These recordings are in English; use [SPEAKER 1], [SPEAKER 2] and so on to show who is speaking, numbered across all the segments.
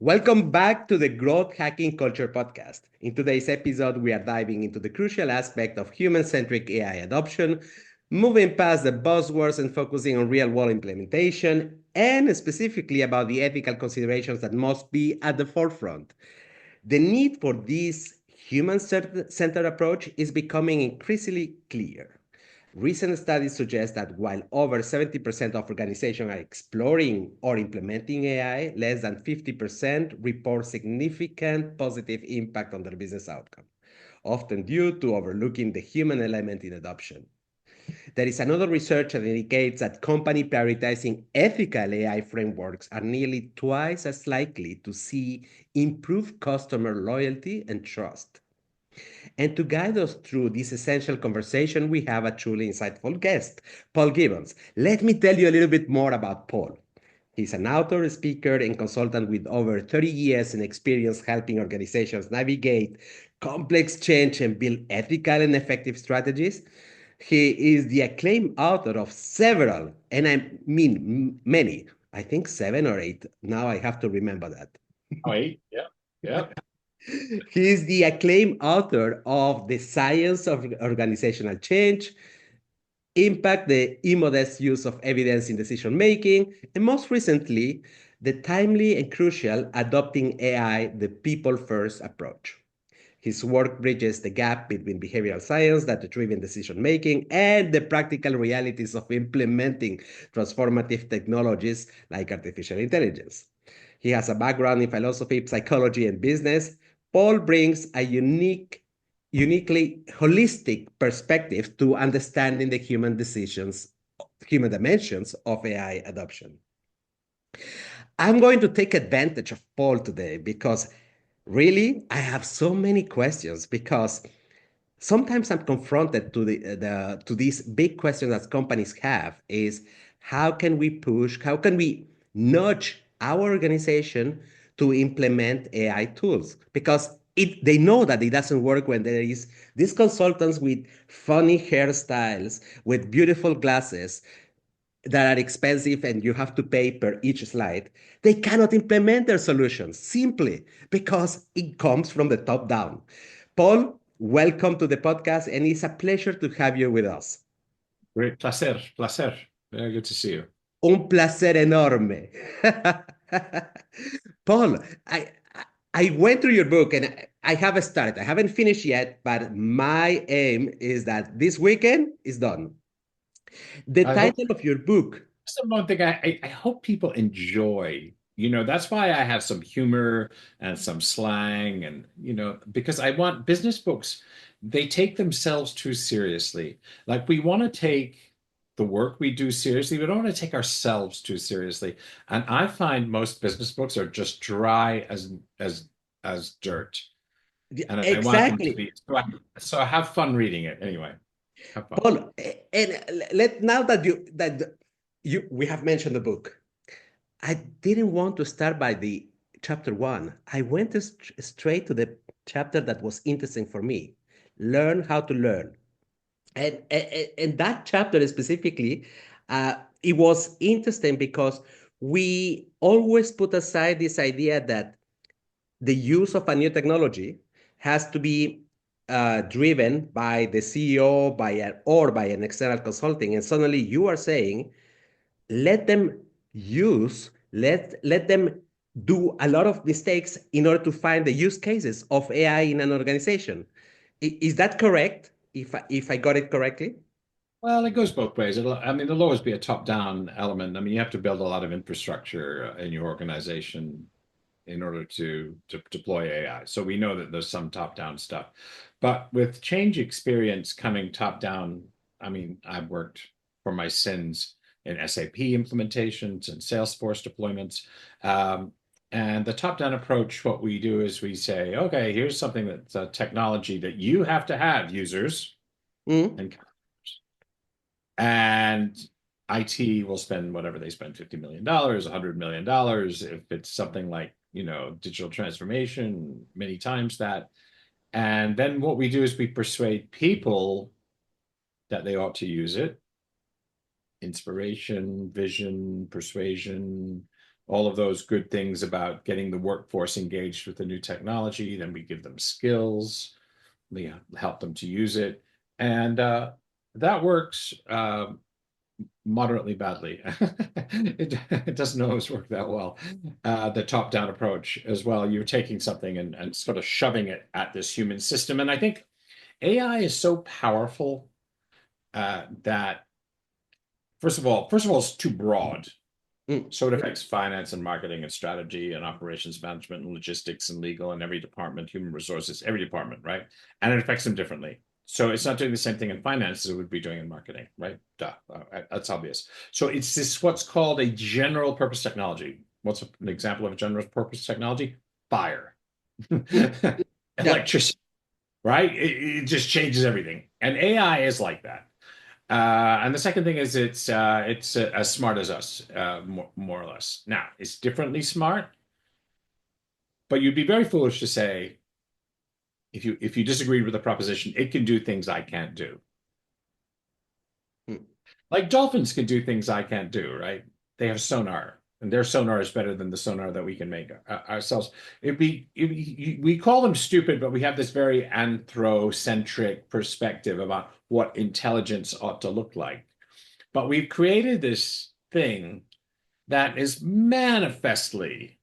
[SPEAKER 1] Welcome back to the Growth Hacking Culture podcast. In today's episode, we are diving into the crucial aspect of human-centric AI adoption, moving past the buzzwords and focusing on real-world implementation, and specifically about the ethical considerations that must be at the forefront. The need for this human-centered approach is becoming increasingly clear. Recent studies suggest that while over 70% of organizations are exploring or implementing AI, less than 50% report significant positive impact on their business outcome, often due to overlooking the human element in adoption. There is another research that indicates that companies prioritizing ethical AI frameworks are nearly twice as likely to see improved customer loyalty and trust. And to guide us through this essential conversation, we have a truly insightful guest, Paul Gibbons. Let me tell you a little bit more about Paul. He's an author, speaker, and consultant with over 30 years in experience helping organizations navigate complex change and build ethical and effective strategies. He is the acclaimed author of several, and I mean many, I think 7 or 8. Now I have to remember that.
[SPEAKER 2] Oh, 8. Yeah. Yeah.
[SPEAKER 1] He is the acclaimed author of The Science of Organizational Change, Impact, the Immodest Use of Evidence in Decision Making, and most recently, the timely and crucial Adopting AI, the People First Approach. His work bridges the gap between behavioral science, data-driven decision making, and the practical realities of implementing transformative technologies like artificial intelligence. He has a background in philosophy, psychology, and business. Paul brings a uniquely holistic perspective to understanding the human dimensions of AI adoption. I'm going to take advantage of Paul today because really I have so many questions because sometimes I'm confronted to these big questions that companies have is how can we nudge our organization to implement AI tools? Because they know that it doesn't work when there is these consultants with funny hairstyles, with beautiful glasses that are expensive and you have to pay per each slide. They cannot implement their solutions simply because it comes from the top down. Paul, welcome to the podcast, and it's a pleasure to have you with us.
[SPEAKER 2] Great. Placer. Placer. Very good to see you.
[SPEAKER 1] Un placer enorme. Paul, I went through your book and I have started. I haven't finished yet, but my aim is that this weekend is done. The
[SPEAKER 2] I hope
[SPEAKER 1] title of your book.
[SPEAKER 2] that's the one thing I hope people enjoy. That's why I have some humor and some slang and, because I want business books, they take themselves too seriously. Like we want to take the work we do seriously. We don't want to take ourselves too seriously. And I find most business books are just dry as dirt. And I want them to
[SPEAKER 1] Exactly.
[SPEAKER 2] be so I have fun reading it anyway. Have fun.
[SPEAKER 1] Paul, and let now that you we have mentioned the book. I didn't want to start by the chapter one. I went straight to the chapter that was interesting for me. Learn how to learn. And that chapter specifically, it was interesting because we always put aside this idea that the use of a new technology has to be driven by the CEO or by an external consulting. And suddenly you are saying, let them let them do a lot of mistakes in order to find the use cases of AI in an organization. Is that correct? If I got it correctly?
[SPEAKER 2] Well, it goes both ways. I mean, there'll always be a top-down element. I mean, you have to build a lot of infrastructure in your organization in order to deploy AI. So we know that there's some top-down stuff. But with change experience coming top-down, I mean, I've worked for my sins in SAP implementations and Salesforce deployments. And the top-down approach, what we do is we say, okay, here's something that's a technology that you have to have, users
[SPEAKER 1] Mm.
[SPEAKER 2] and and IT will spend whatever they spend, $50 million, $100 million. If it's something like, digital transformation, many times that. And then what we do is we persuade people that they ought to use it. Inspiration, vision, persuasion, all of those good things about getting the workforce engaged with the new technology. Then we give them skills, we help them to use it. And that works moderately badly. It doesn't always work that well. The top-down approach as well. You're taking something and sort of shoving it at this human system. And I think AI is so powerful that first of all, it's too broad. So it affects finance and marketing and strategy and operations management and logistics and legal and every department, human resources, every department, right? And it affects them differently. So it's not doing the same thing in finance as it would be doing in marketing, right? Duh, that's obvious. So it's this what's called a general purpose technology. What's an example of a general purpose technology? Fire, electricity, right? It just changes everything. And AI is like that. And the second thing is it's as smart as us, more or less. Now, it's differently smart, but you'd be very foolish to say, if you disagreed with the proposition, it can do things I can't do. Like dolphins can do things I can't do, right? They have sonar, and their sonar is better than the sonar that we can make ourselves. We call them stupid, but we have this very anthrocentric perspective about what intelligence ought to look like. But we've created this thing that is manifestly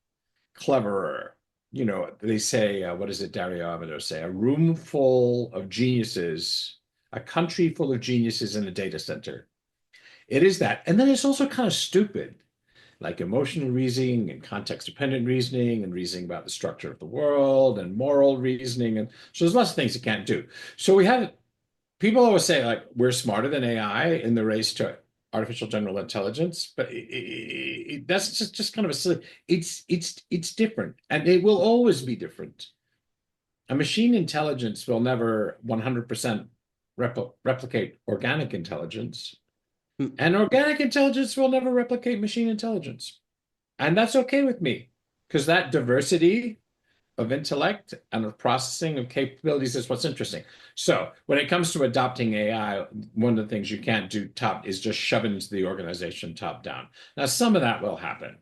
[SPEAKER 2] cleverer. You know, they say, what is it, Dario Amodeo say? A room full of geniuses, a country full of geniuses in a data center. It is that. And then it's also kind of stupid, like emotional reasoning and context-dependent reasoning and reasoning about the structure of the world and moral reasoning. And so there's lots of things it can't do. So we have, people always say, like, we're smarter than AI in the race to artificial general intelligence, but that's just kind of a silly, it's different, and it will always be different. A machine intelligence will never 100% replicate organic intelligence, and organic intelligence will never replicate machine intelligence. And that's okay with me, because that diversity of intellect and of processing of capabilities is what's interesting. So when it comes to adopting AI, one of the things you can't do is just shove into the organization top down. Now, some of that will happen.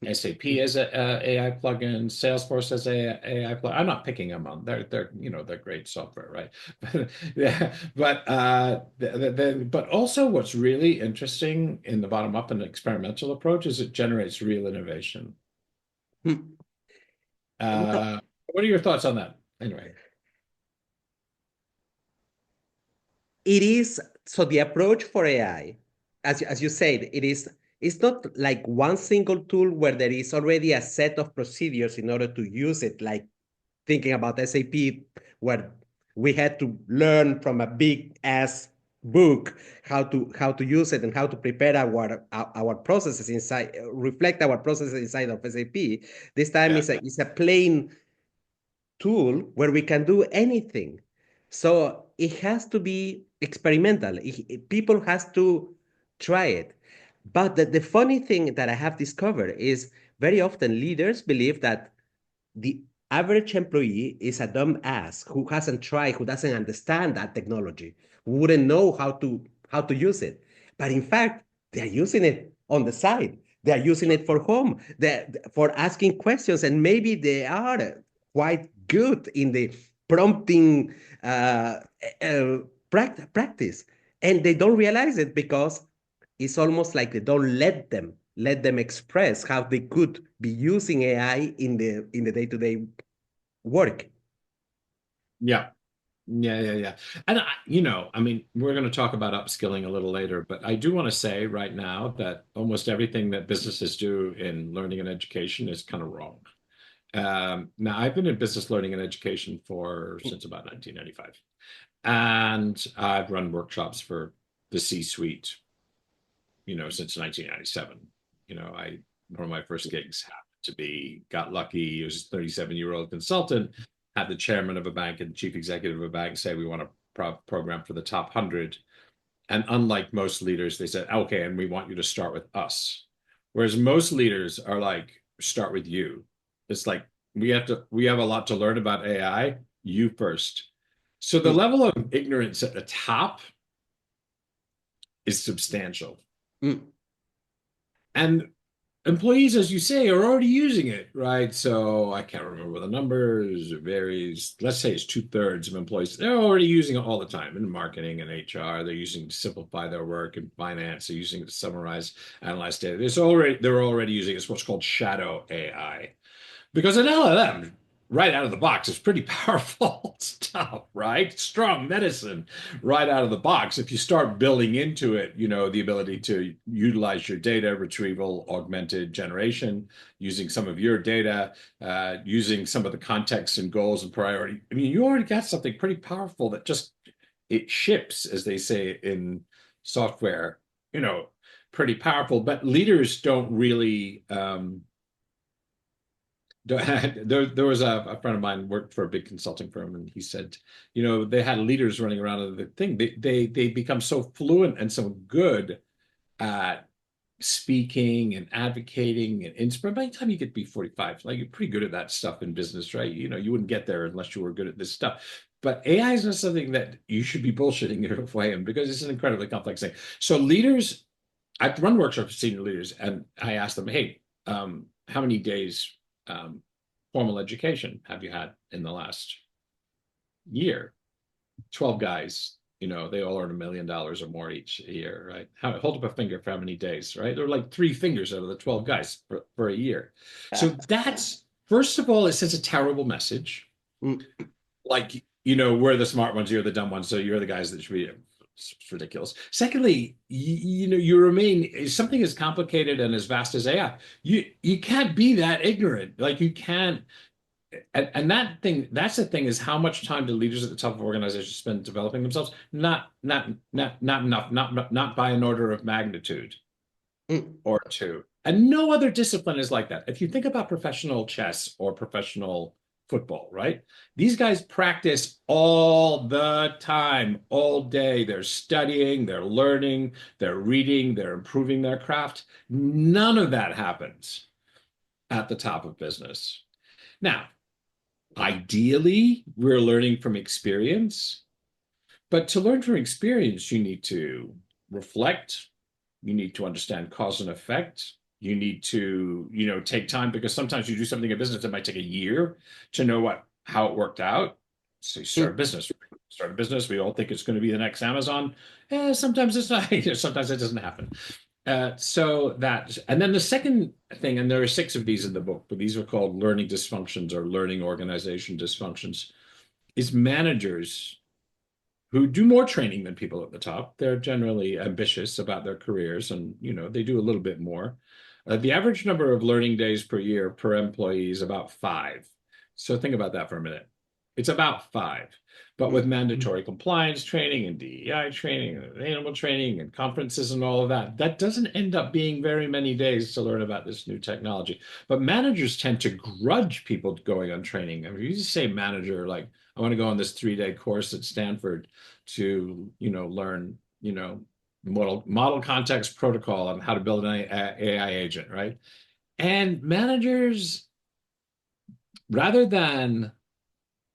[SPEAKER 2] SAP has a AI plugin, Salesforce has a AI plugin. I'm not picking them on. They're great software, right? Yeah, but also what's really interesting in the bottom up and experimental approach is it generates real innovation. What are your thoughts on that? Anyway,
[SPEAKER 1] it is so the approach for AI, as you said, it's not like one single tool where there is already a set of procedures in order to use it, like thinking about SAP, where we had to learn from a big ass book how to use it and how to prepare our processes inside, reflect our processes inside of SAP. This time is a plain tool where we can do anything. So it has to be experimental. People has to try it. But the funny thing that I have discovered is very often leaders believe that the average employee is a dumb ass who hasn't tried, who doesn't understand that technology, who wouldn't know how to use it. But in fact, they're using it on the side. They're using it for home, for asking questions, and maybe they are quite good in the prompting practice, and they don't realize it because it's almost like they don't let them express how they could be using AI in the day-to-day work.
[SPEAKER 2] Yeah. And I mean, we're going to talk about upskilling a little later, but I do want to say right now that almost everything that businesses do in learning and education is kind of wrong. Now, I've been in business learning and education since about 1995, and I've run workshops for the C-suite, since 1997. One of my first gigs happened to be, got lucky. It was a 37-year-old consultant, had the chairman of a bank and chief executive of a bank say, we want a program for the top 100. And unlike most leaders, they said, okay, and we want you to start with us. Whereas most leaders are like, start with you. It's like, we have a lot to learn about AI, you first. So the level of ignorance at the top is substantial. And employees, as you say, are already using it, right? So I can't remember the numbers. It varies. Let's say it's 2/3 of employees. They're already using it all the time in marketing and HR. They're using it to simplify their work. In finance, they're using it to summarize, analyze data. They're already using it. It's what's called shadow AI. Because an LLM, right out of the box, is pretty powerful stuff, right? Strong medicine right out of the box. If you start building into it, the ability to utilize your data, retrieval, augmented generation, using some of your data, using some of the context and goals and priority. I mean, you already got something pretty powerful that just it ships, as they say in software, pretty powerful. But leaders don't really there was a friend of mine worked for a big consulting firm, and he said, they had leaders running around the thing. They become so fluent and so good at speaking and advocating and inspiring. By the time you get to be 45, like you're pretty good at that stuff in business, right? You wouldn't get there unless you were good at this stuff. But AI is not something that you should be bullshitting your way in, because it's an incredibly complex thing. So leaders, I've run workshops for senior leaders, and I ask them, hey, how many days formal education have you had in the last year? 12 guys, they all earn $1 million or more each year, right? Hold up a finger for how many days, right? They're like 3 fingers out of the 12 guys for a year. So that's, first of all, it sends a terrible message. Like, we're the smart ones, you're the dumb ones, so you're the guys that should be. It's ridiculous. Secondly, you remain, if something as complicated and as vast as AI, you can't be that ignorant. Like you can't, and that's the thing, is how much time do leaders at the top of organizations spend developing themselves? Not enough, not by an order of magnitude or two. And no other discipline is like that. If you think about professional chess or professional football, right? These guys practice all the time, all day. They're studying, they're learning, they're reading, they're improving their craft. None of that happens at the top of business. Now, ideally, we're learning from experience, but to learn from experience, you need to reflect, you need to understand cause and effect, you need to, take time, because sometimes you do something in business that might take a year to know how it worked out. So you start a business. We all think it's going to be the next Amazon. Sometimes it's not. Sometimes it doesn't happen. And then the second thing, and there are 6 of these in the book, but these are called learning dysfunctions or learning organization dysfunctions, is managers who do more training than people at the top. They're generally ambitious about their careers, and they do a little bit more. The average number of learning days per year per employee is about 5. So think about that for a minute. It's about 5. But with mandatory compliance training and DEI training and animal training and conferences and all of that, that doesn't end up being very many days to learn about this new technology. But managers tend to grudge people going on training. I mean, you just say manager, like, I want to go on this 3-day course at Stanford to, learn, model context protocol on how to build an AI agent, right? And managers, rather than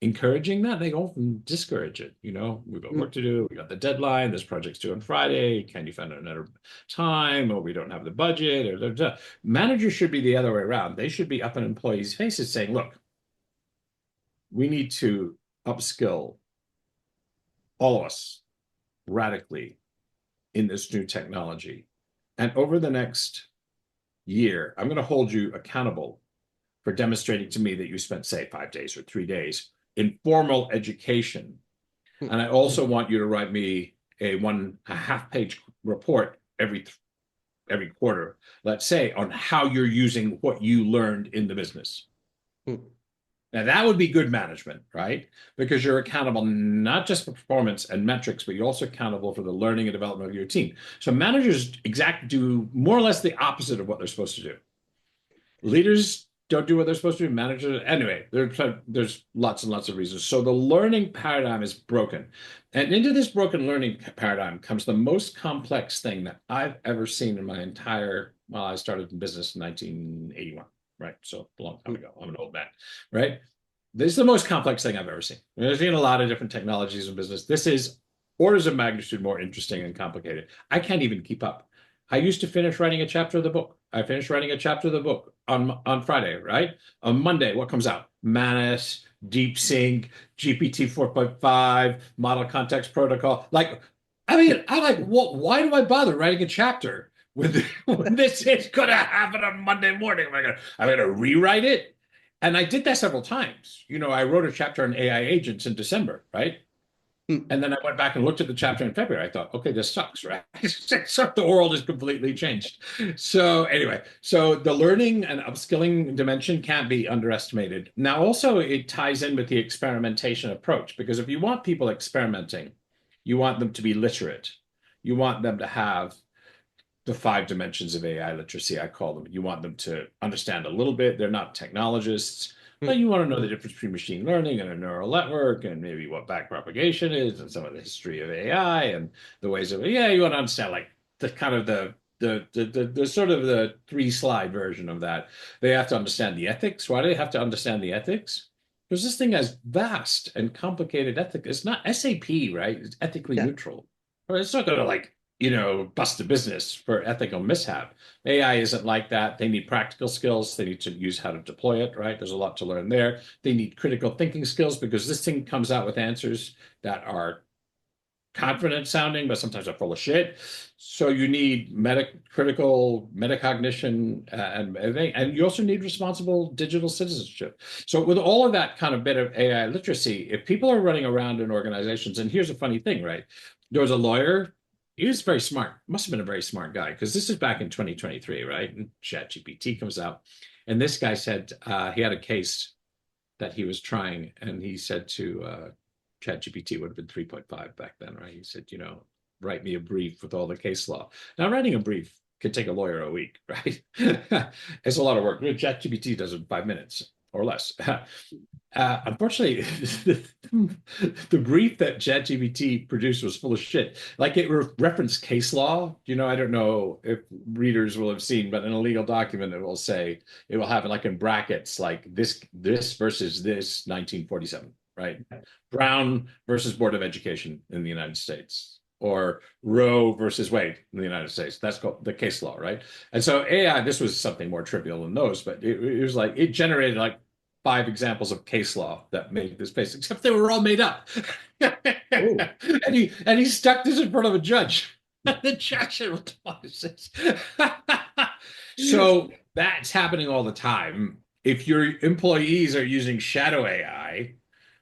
[SPEAKER 2] encouraging that, they often discourage it. We've got work to do. We got the deadline. This project's due on Friday. Can you find another time? Or we don't have the budget. Or managers should be the other way around. They should be up in employees' faces saying, look, we need to upskill all of us radically in this new technology. And over the next year, I'm going to hold you accountable for demonstrating to me that you spent, say, 5 days or 3 days in formal education. And I also want you to write me a 1.5-page report every quarter, let's say, on how you're using what you learned in the business. Now, that would be good management, right? Because you're accountable not just for performance and metrics, but you're also accountable for the learning and development of your team. So managers do more or less the opposite of what they're supposed to do. Leaders don't do what they're supposed to do. Managers, anyway, there's lots and lots of reasons. So the learning paradigm is broken. And into this broken learning paradigm comes the most complex thing that I've ever seen in my entire, I started in business in 1981. Right. So a long time ago. I'm an old man. Right. This is the most complex thing I've ever seen. I've seen a lot of different technologies in business. This is orders of magnitude more interesting and complicated. I can't even keep up. I used to finish writing a chapter of the book. I finished writing a chapter of the book on Friday, right? On Monday, what comes out? Manus, DeepSync, GPT 4.5, Model Context Protocol. Like, I mean, I'm like, what? Why do I bother writing a chapter when this is going to happen on Monday morning? I'm gonna rewrite it? And I did that several times. You know, I wrote a chapter on AI agents in December, right? And then I went back and looked at the chapter in February. I thought, okay, this sucks, right? So the world is completely changed. So anyway, so the learning and upskilling dimension can't be underestimated. Now, also, it ties in with the experimentation approach, because if you want people experimenting, you want them to be literate. You want them to have the 5 dimensions of AI literacy, I call them. You want them to understand a little bit. They're not technologists. But you want to know the difference between machine learning and a neural network, and maybe what backpropagation is, and some of the history of AI and the ways of it. Yeah, you want to understand like the kind of the sort of the 3-slide version of that. They have to understand the ethics. Why do they have to understand the ethics? Because this thing has vast and complicated ethics. It's not SAP, right? It's ethically neutral. Or it's not going to like, you know, bust a business for ethical mishap. AI isn't like that. They need practical skills. They need to use how to deploy it, right? There's a lot to learn there. They need critical thinking skills, because this thing comes out with answers that are confident sounding, but sometimes are full of shit. So you need critical metacognition, and you also need responsible digital citizenship. So with all of that kind of bit of AI literacy, if people are running around in organizations, and here's a funny thing, right? There was a lawyer. He was very smart, must have been a very smart guy, because this is back in 2023, right? And ChatGPT comes out. And this guy said he had a case that he was trying, and he said to ChatGPT, would have been 3.5 back then, right? He said, you know, write me a brief with all the case law. Now, writing a brief can take a lawyer a week, right? It's a lot of work. ChatGPT does it in 5 minutes or less. Unfortunately, the brief that ChatGPT produced was full of shit. Like, it referenced case law. You know, I don't know if readers will have seen, but in a legal document, it will say, it will have it like in brackets, like this versus this 1947, right? Brown versus Board of Education in the United States, or Roe versus Wade in the United States. That's called the case law, right? And so AI, this was something more trivial than those, but it was like, it generated like 5 examples of case law that made this basic, except they were all made up. and he stuck this in front of a judge. The judge said, "What the fuck is this?" So that's happening all the time. If your employees are using shadow AI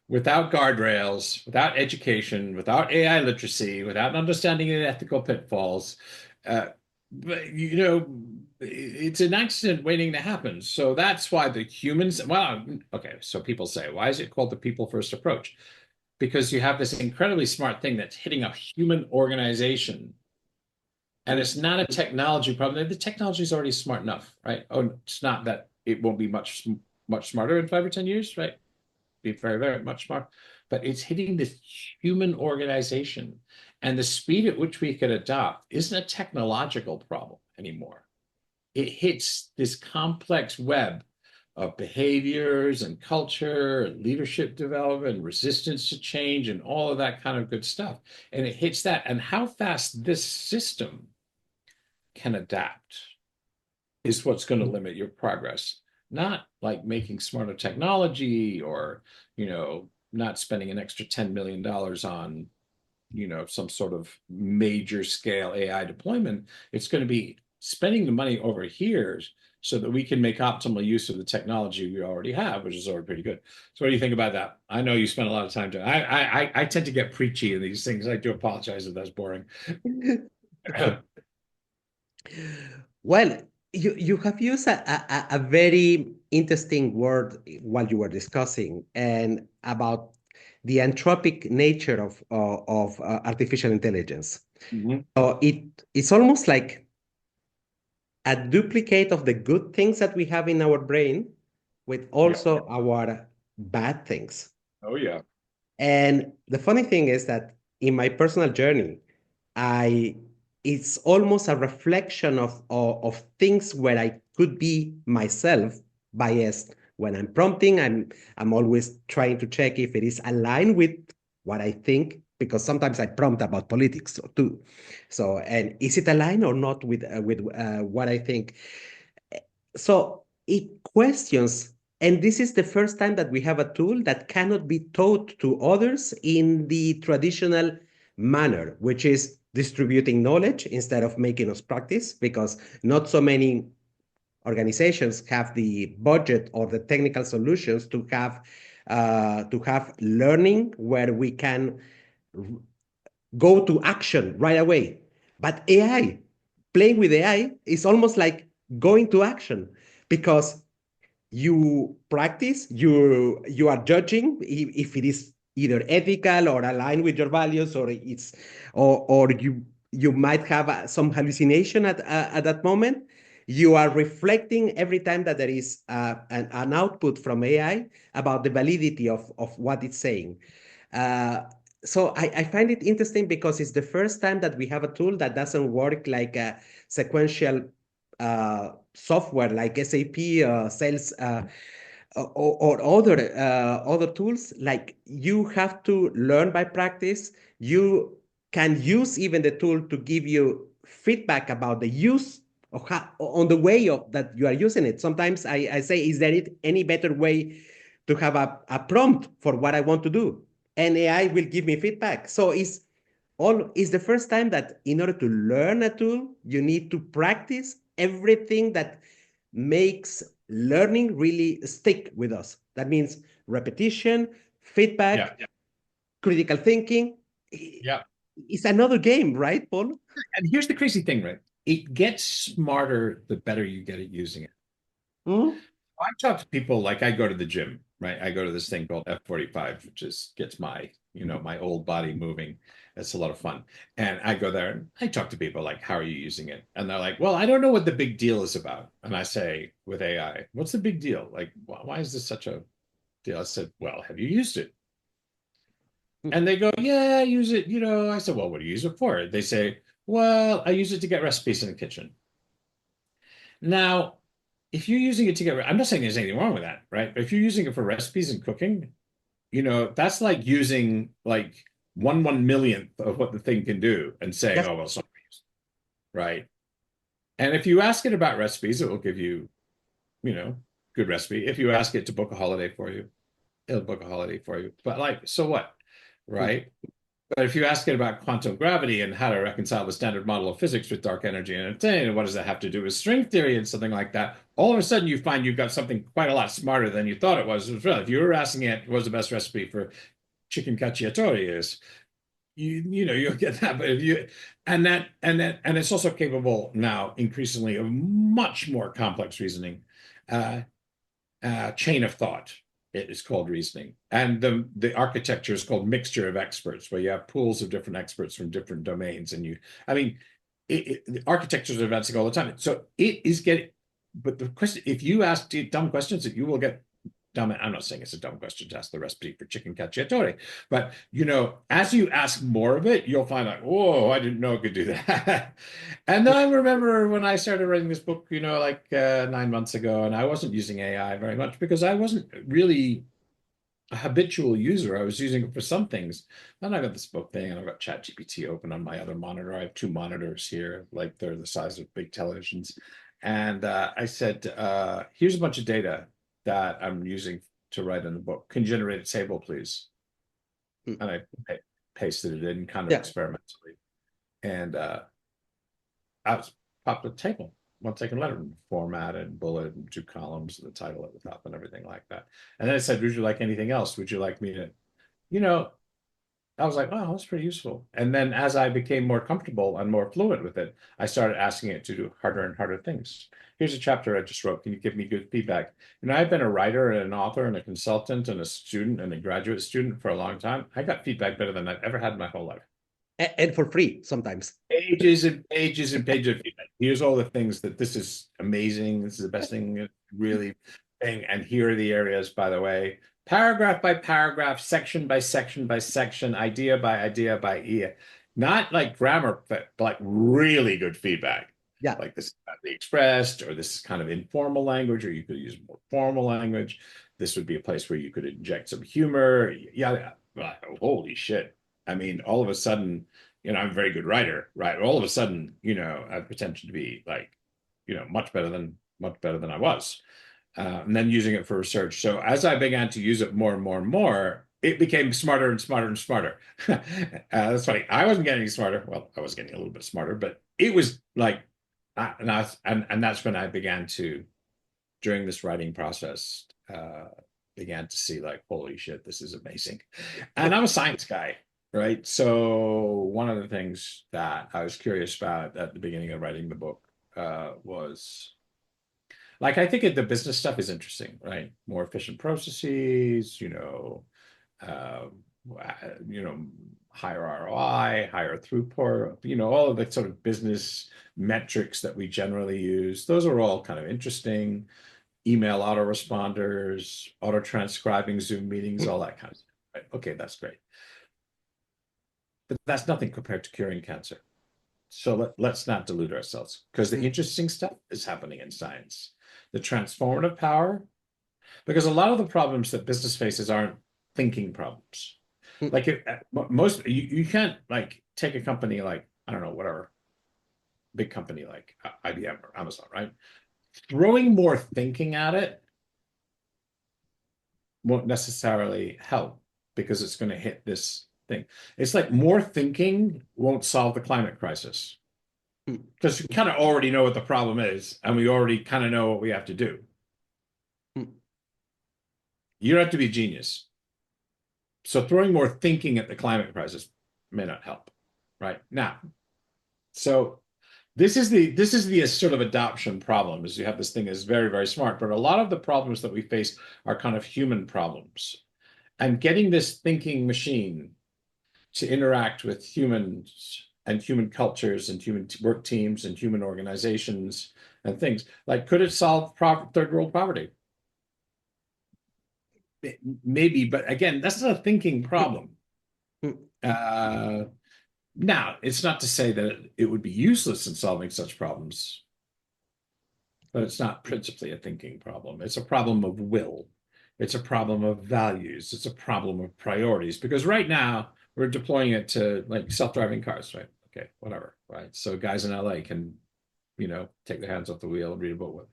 [SPEAKER 2] without guardrails, without education, without AI literacy, without understanding the ethical pitfalls, but, you know, it's an accident waiting to happen. So that's why the humans, well, okay, so people say, why is it called the people first approach? Because you have this incredibly smart thing that's hitting a human organization. And it's not a technology problem. The technology is already smart enough, right? Oh, it's not that it won't be much smarter in 5 or 10 years, right? Be very, very much smart. But it's hitting this human organization. And the speed at which we can adopt isn't a technological problem anymore. It hits this complex web of behaviors and culture and leadership development and resistance to change and all of that kind of good stuff. And it hits that. And how fast this system can adapt is what's going to limit your progress. Not like making smarter technology, or, you know, not spending an extra $10 million on, you know, some sort of major scale AI deployment. It's going to be spending the money over here so that we can make optimal use of the technology we already have, which is already pretty good. So what do you think about that? I know you spent a lot of time doing. I tend to get preachy in these things. I do apologize if that's boring.
[SPEAKER 1] Well, you have used a very interesting word while you were discussing, and about the anthropic nature of artificial intelligence. So it's almost like a duplicate of the good things that we have in our brain, with also our bad things.
[SPEAKER 2] Oh, yeah.
[SPEAKER 1] And the funny thing is that in my personal journey, it's almost a reflection of things where I could be myself biased. When I'm prompting, I'm always trying to check if it is aligned with what I think because sometimes I prompt about politics too. So, and is it aligned or not with what I think? So it questions, and this is the first time that we have a tool that cannot be taught to others in the traditional manner, which is distributing knowledge instead of making us practice, because not so many organizations have the budget or the technical solutions to have learning where we can go to action right away. But AI, playing with AI is almost like going to action, because you practice, you are judging if it is either ethical or aligned with your values, or it's or you might have some hallucination at that moment. You are reflecting every time that there is an output from AI about the validity of what it's saying. Uh, so I find it interesting because it's the first time that we have a tool that doesn't work like a sequential software like SAP, Sales, or other tools. Like, you have to learn by practice. You can use even the tool to give you feedback about the use of how, on the way of that you are using it. Sometimes I say, is there any better way to have a prompt for what I want to do? And AI will give me feedback. So it's the first time that in order to learn a tool, you need to practice everything that makes learning really stick with us. That means repetition, feedback,
[SPEAKER 2] Yeah.
[SPEAKER 1] critical thinking.
[SPEAKER 2] Yeah.
[SPEAKER 1] It's another game, right, Paul?
[SPEAKER 2] And here's the crazy thing, right? It gets smarter the better you get at using it.
[SPEAKER 1] Mm-hmm.
[SPEAKER 2] I talk to people like I go to the gym, right? I go to this thing called F45, which is gets my, my old body moving. It's a lot of fun. And I go there and I talk to people like, how are you using it? And they're like, well, I don't know what the big deal is about. And I say, with AI, what's the big deal? Like, why is this such a deal? I said, well, have you used it? And they go, yeah, I use it. I said, well, what do you use it for? They say, well, I use it to get recipes in the kitchen. Now, if you're using it to get, I'm not saying there's anything wrong with that, right? But if you're using it for recipes and cooking, that's like using like one millionth of what the thing can do and saying,
[SPEAKER 1] Yes.
[SPEAKER 2] oh, well, it's not used, right? And if you ask it about recipes, it will give you, good recipe. If you ask it to book a holiday for you, it'll book a holiday for you. But like, so what, right? But if you ask it about quantum gravity and how to reconcile the standard model of physics with dark energy and everything, and what does that have to do with string theory and something like that, all of a sudden you find you've got something quite a lot smarter than you thought it was. If you were asking it what was the best recipe for chicken cacciatore is, you'll get that. But if you and it's also capable now increasingly of much more complex reasoning, uh, chain of thought. It is called reasoning. And the architecture is called mixture of experts, where you have pools of different experts from different domains. And the architectures are advancing all the time. So it is but the question, if you ask dumb questions, you will get dumb. I'm not saying it's a dumb question to ask the recipe for chicken cacciatore, but as you ask more of it, you'll find out, whoa, I didn't know it could do that. And then I remember when I started writing this book, 9 months ago, and I wasn't using AI very much because I wasn't really a habitual user. I was using it for some things. Then I got this book thing, and I've got ChatGPT open on my other monitor. I have two monitors here, like they're the size of big televisions. And I said, here's a bunch of data that I'm using to write in the book. Can you generate a table, please? And I pasted it in kind of experimentally. And I was popped a table, one second letter, formatted, bullet, and two columns, the title at the top, and everything like that. And then I said, would you like anything else? Would you like me to, I was like, wow, that's pretty useful. And then as I became more comfortable and more fluent with it, I started asking it to do harder and harder things. Here's a chapter I just wrote. Can you give me good feedback? I've been a writer and an author and a consultant and a student and a graduate student for a long time. I got feedback better than I've ever had in my whole life.
[SPEAKER 1] And for free sometimes.
[SPEAKER 2] Pages and pages and pages of feedback. Here's all the things that this is amazing. This is the best thing, really thing. And here are the areas, by the way, paragraph by paragraph, section by section by section, idea by idea. Not like grammar, but like really good feedback.
[SPEAKER 1] Yeah.
[SPEAKER 2] Like this is badly expressed, or this is kind of informal language, or you could use more formal language. This would be a place where you could inject some humor. Yeah. Holy shit. I mean, all of a sudden, I'm a very good writer, right? All of a sudden, I have potential to be like, much better than I was. And then using it for research. So as I began to use it more and more and more, it became smarter and smarter and smarter. That's funny. I wasn't getting any smarter. Well, I was getting a little bit smarter, but it was like, and that's when I began to, during this writing process, began to see like, holy shit, this is amazing. And I'm a science guy, right? So one of the things that I was curious about at the beginning of writing the book was like, I think the business stuff is interesting, right? More efficient processes, uh, higher ROI, higher throughput, all of the sort of business metrics that we generally use. Those are all kind of interesting. Email autoresponders, auto transcribing Zoom meetings, all that kind of stuff. Right? Okay, that's great. But that's nothing compared to curing cancer. So let's not delude ourselves, because the interesting stuff is happening in science. The transformative power, because a lot of the problems that business faces aren't thinking problems. Like you can't like take a company like, I don't know, whatever, big company like IBM or Amazon, right? Throwing more thinking at it won't necessarily help, because it's going to hit this thing. It's like more thinking won't solve the climate crisis, because you kind of already know what the problem is, and we already kind of know what we have to do. You don't have to be a genius. So throwing more thinking at the climate crisis may not help, right? Now, so this is the sort of adoption problem, is you have this thing that's very, very smart, but a lot of the problems that we face are kind of human problems. And getting this thinking machine to interact with humans and human cultures and human work teams and human organizations and things, like, could it solve third world poverty? Maybe, but again, that's not a thinking problem. Now, it's not to say that it would be useless in solving such problems, but it's not principally a thinking problem. It's a problem of will. It's a problem of values. It's a problem of priorities, because right now we're deploying it to like self-driving cars, right? Okay, whatever, right? So guys in LA can, take their hands off the wheel and read a book with.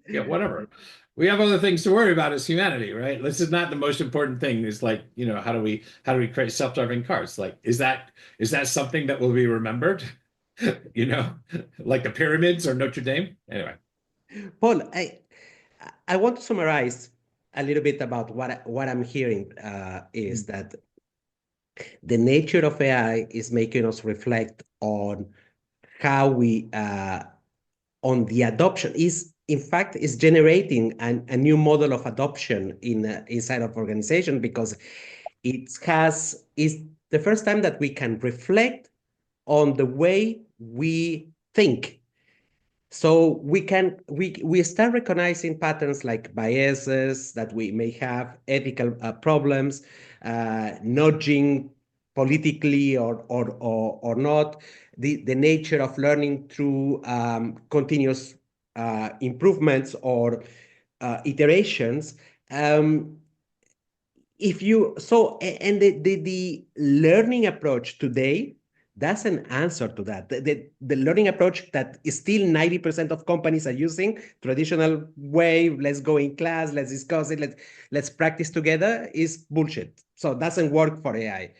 [SPEAKER 2] Yeah, whatever. We have other things to worry about as humanity, right? This is not the most important thing. Is like, how do we create self-driving cars? Like, is that something that will be remembered? Like the pyramids or Notre Dame? Anyway.
[SPEAKER 1] Paul, I want to summarize a little bit about what I'm hearing is that the nature of AI is making us reflect on how we on the adoption is, in fact, is generating a new model of adoption inside of organization, because is the first time that we can reflect on the way we think. So we start recognizing patterns like biases that we may have, ethical problems, nudging politically or not, the nature of learning through continuous improvements or iterations. And the learning approach today doesn't answer to that. The learning approach that is still 90% of companies are using, traditional way, let's go in class, let's discuss it, let's practice together, is bullshit. So it doesn't work for AI.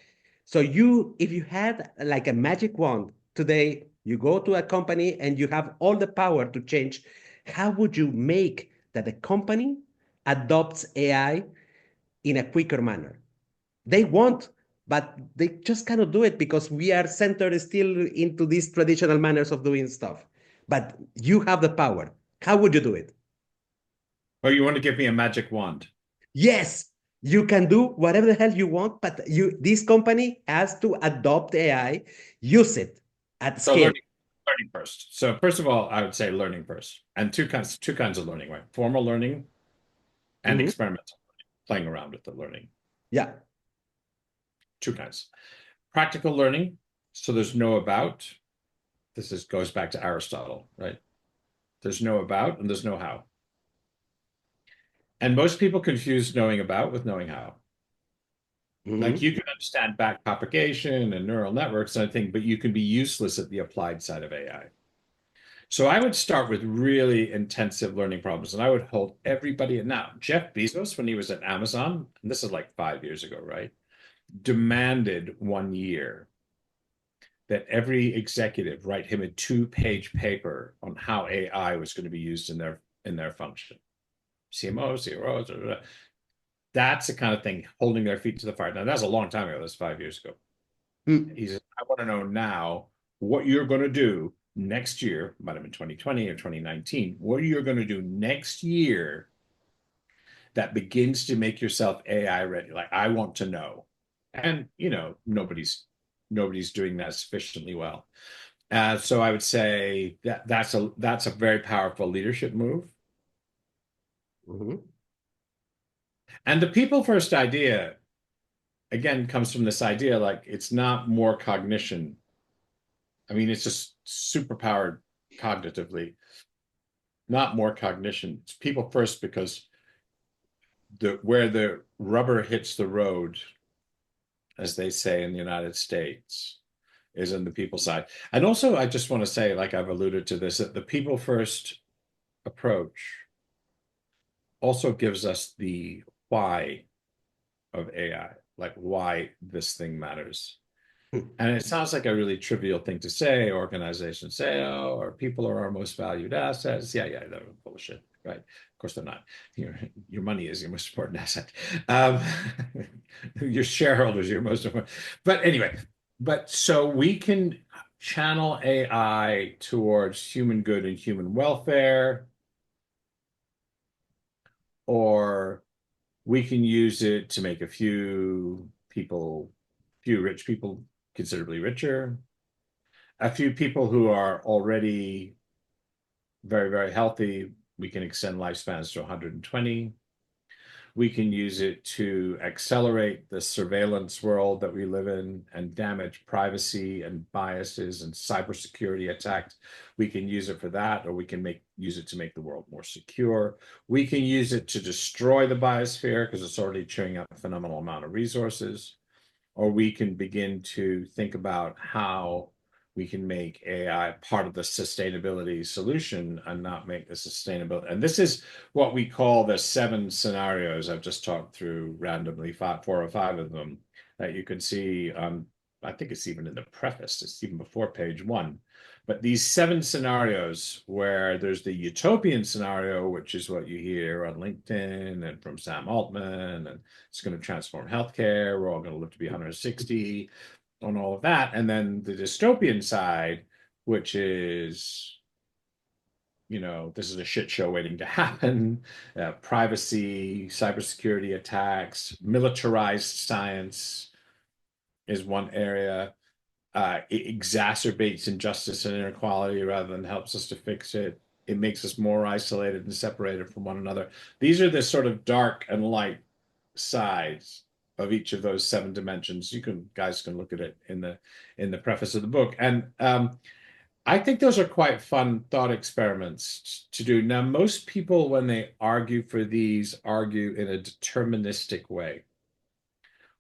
[SPEAKER 1] So if you had like a magic wand today, you go to a company and you have all the power to change, how would you make that the company adopts AI in a quicker manner? They want, but they just cannot do it because we are centered still into these traditional manners of doing stuff. But you have the power. How would you do it?
[SPEAKER 2] Oh, you want to give me a magic wand?
[SPEAKER 1] Yes, you can do whatever the hell you want, but this company has to adopt AI, use it at
[SPEAKER 2] So
[SPEAKER 1] scale.
[SPEAKER 2] learning first. So first of all, I would say learning first, and two kinds of learning, right? Formal learning and experimental learning, playing around with the learning.
[SPEAKER 1] Yeah.
[SPEAKER 2] Two kinds. Practical learning. So there's know about. Goes back to Aristotle, right? There's know about and there's know how. And most people confuse knowing about with knowing how. Like
[SPEAKER 1] Mhm.
[SPEAKER 2] you can understand back propagation and neural networks and everything, but you can be useless at the applied side of AI. So I would start with really intensive learning problems, and I would hold everybody. Now, Jeff Bezos, when he was at Amazon, and this is like 5 years ago, right? Demanded 1 year that every executive write him a 2-page paper on how AI was going to be used in their function. CMOs, CROs, blah, blah, blah. That's the kind of thing holding their feet to the fire. Now that's a long time ago. That's 5 years ago.
[SPEAKER 1] Mm.
[SPEAKER 2] He says, I want to know now what you're going to do next year, might have been 2020 or 2019, what you're going to do next year that begins to make yourself AI ready. Like, I want to know. And, nobody's doing that sufficiently well. So I would say that that's a very powerful leadership move.
[SPEAKER 1] Mhm.
[SPEAKER 2] And the people first idea, again, comes from this idea like it's not more cognition. I mean, it's just super powered cognitively, not more cognition. It's people first because where the rubber hits the road, as they say in the United States, is in the people side. And also, I just want to say, like I've alluded to this, that the people first approach also gives us the why of AI, like why this thing matters. And it sounds like a really trivial thing to say. Organizations say, oh, our people are our most valued assets. Yeah, yeah, they're full of shit, right? Of course they're not. Your money is your most important asset. Um, your shareholders are your most important. But anyway, so we can channel AI towards human good and human welfare, or we can use it to make few rich people considerably richer, a few people who are already very, very healthy, we can extend lifespans to 120. We can use it to accelerate the surveillance world that we live in and damage privacy and biases and cybersecurity attacks. We can use it for that, or we can use it to make the world more secure. We can use it to destroy the biosphere because it's already chewing up a phenomenal amount of resources. Or we can begin to think about how we can make AI part of the sustainability solution and not make the sustainability. And this is what we call the 7 scenarios. I've just talked through randomly 4 or 5 of them that you can see. I think it's even in the preface. It's even before page 1. But these 7 scenarios where there's the utopian scenario, which is what you hear on LinkedIn and from Sam Altman, and it's going to transform healthcare. We're all going to live to be 160 on all of that. And then the dystopian side, which is, this is a shit show waiting to happen. Privacy, cybersecurity attacks, militarized science is one area. It exacerbates injustice and inequality rather than helps us to fix it. It makes us more isolated and separated from one another. These are the sort of dark and light sides of each of those 7 dimensions. Guys can look at it in the preface of the book. And I think those are quite fun thought experiments to do. Now, most people, when they argue for these, argue in a deterministic way.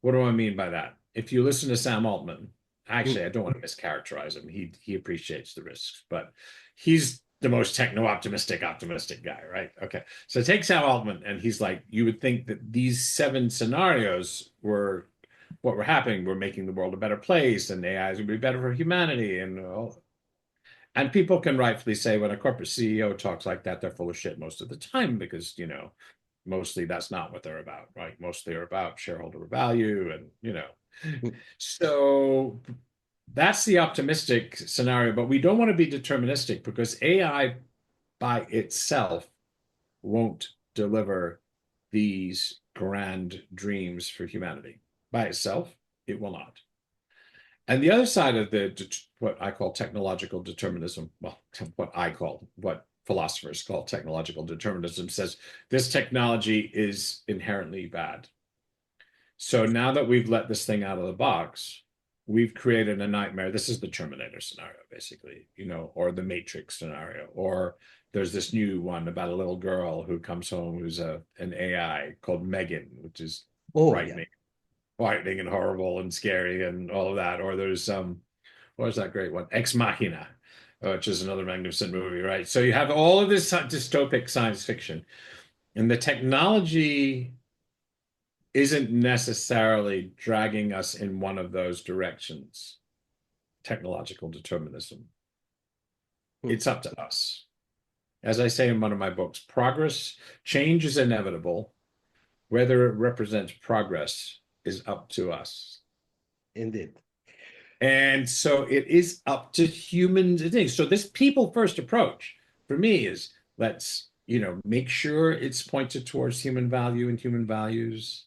[SPEAKER 2] What do I mean by that? If you listen to Sam Altman, actually, I don't want to mischaracterize him. He appreciates the risks, but he's the most optimistic guy, right? Okay. So take Sam Altman, and he's like, you would think that these 7 scenarios were what were happening. We're making the world a better place, and AI is going to be better for humanity, and people can rightfully say when a corporate CEO talks like that, they're full of shit most of the time because, mostly that's not what they're about, right? Mostly they're about shareholder value and. So that's the optimistic scenario, but we don't want to be deterministic because AI by itself won't deliver these grand dreams for humanity. By itself, it will not. And the other side of what I call technological determinism, well, what philosophers call technological determinism, says this technology is inherently bad. So now that we've let this thing out of the box, we've created a nightmare. This is the Terminator scenario, basically, or the Matrix scenario, or there's this new one about a little girl who comes home who's an AI called Megan, which is
[SPEAKER 1] Oh, yeah.
[SPEAKER 2] frightening. frightening and horrible and scary and all of that. Or there's what was that great one? Ex Machina, which is another magnificent movie, right? So you have all of this dystopic science fiction, and the technology isn't necessarily dragging us in one of those directions. Technological determinism. It's up to us. As I say in one of my books, change is inevitable. Whether it represents progress is up to us.
[SPEAKER 1] Indeed.
[SPEAKER 2] And so it is up to humans. So this people first approach for me is let's, make sure it's pointed towards human value and human values.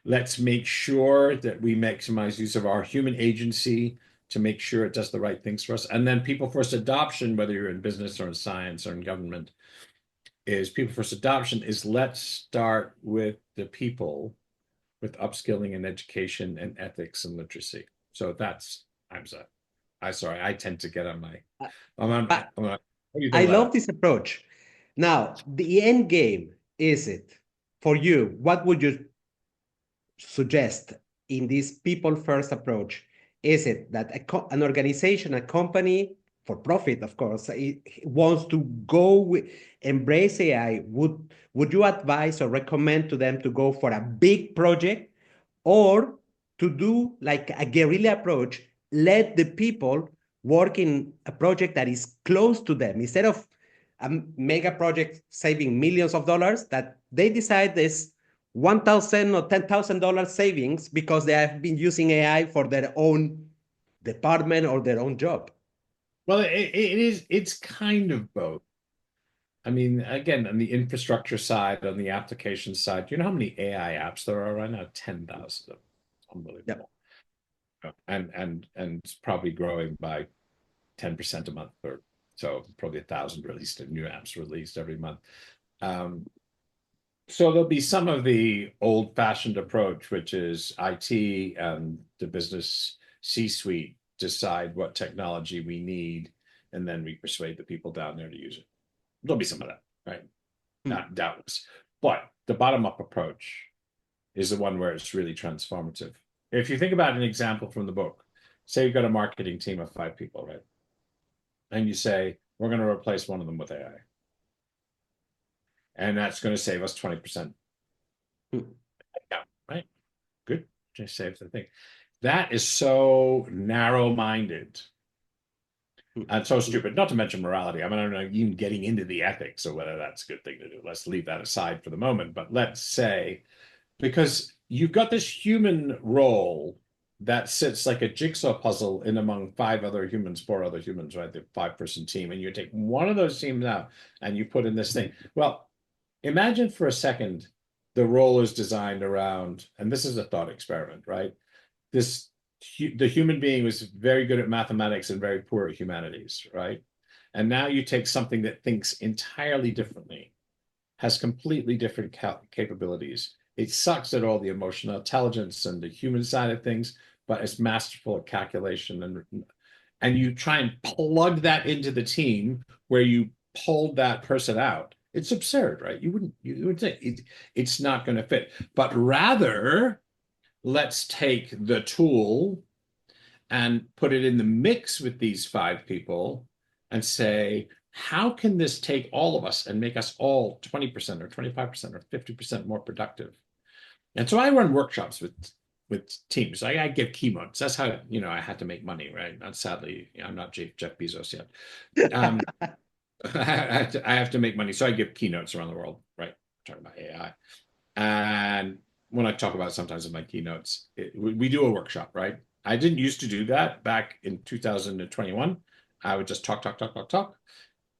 [SPEAKER 2] Let's make sure that we maximize use of our human agency to make sure it does the right things for us. And then people first adoption, whether you're in business or in science or in government, is people first adoption is let's start with the people, with upskilling and education and ethics and literacy. So I tend to get on my,
[SPEAKER 1] I love this approach. Now, the end game, is it for you? What would you suggest in this people first approach? Is it that an organization, a company, for profit, of course, it wants to embrace AI? Would you advise or recommend to them to go for a big project, or to do like a guerrilla approach, let the people work in a project that is close to them, instead of a mega project saving millions of dollars, that they decide this $1,000 or $10,000 savings because they have been using AI for their own department or their own job?
[SPEAKER 2] Well, it's kind of both. I mean, again, on the infrastructure side, on the application side, you know how many AI apps there are right now? 10,000 of them. Unbelievable. Yep. And it's probably growing by 10% a month, or so probably 1,000 new apps released every month. So there'll be some of the old-fashioned approach, which is IT and the business C-suite decide what technology we need, and then we persuade the people down there to use it. There'll be some of that, right? Not doubtless. But the bottom-up approach is the one where it's really transformative. If you think about an example from the book, say you've got a marketing team of 5 people, right? And you say, we're going to replace one of them with AI. And that's going to save us 20%. Yeah, right? Good. Just saves the thing. That is so narrow-minded and so stupid, not to mention morality. I mean, I don't know, even getting into the ethics or whether that's a good thing to do. Let's leave that aside for the moment. But let's say, because you've got this human role that sits like a jigsaw puzzle in among 4 other humans, right? The 5-person team. And you take one of those teams out and you put in this thing. Well, imagine for a second the role is designed around, and this is a thought experiment, right? The human being was very good at mathematics and very poor at humanities, right? And now you take something that thinks entirely differently, has completely different capabilities. It sucks at all the emotional intelligence and the human side of things, but it's masterful at calculation. And you try and plug that into the team where you pulled that person out. It's absurd, right? You would say it's not going to fit. But rather, let's take the tool and put it in the mix with these 5 people and say, how can this take all of us and make us all 20% or 25% or 50% more productive? And so I run workshops with teams. I give keynotes. That's how, I had to make money, right? Not sadly, I'm not Jeff Bezos yet. I have to make money. So I give keynotes around the world, right? Talking about AI. And when I talk about sometimes in my keynotes, we do a workshop, right? I didn't used to do that back in 2021. I would just talk.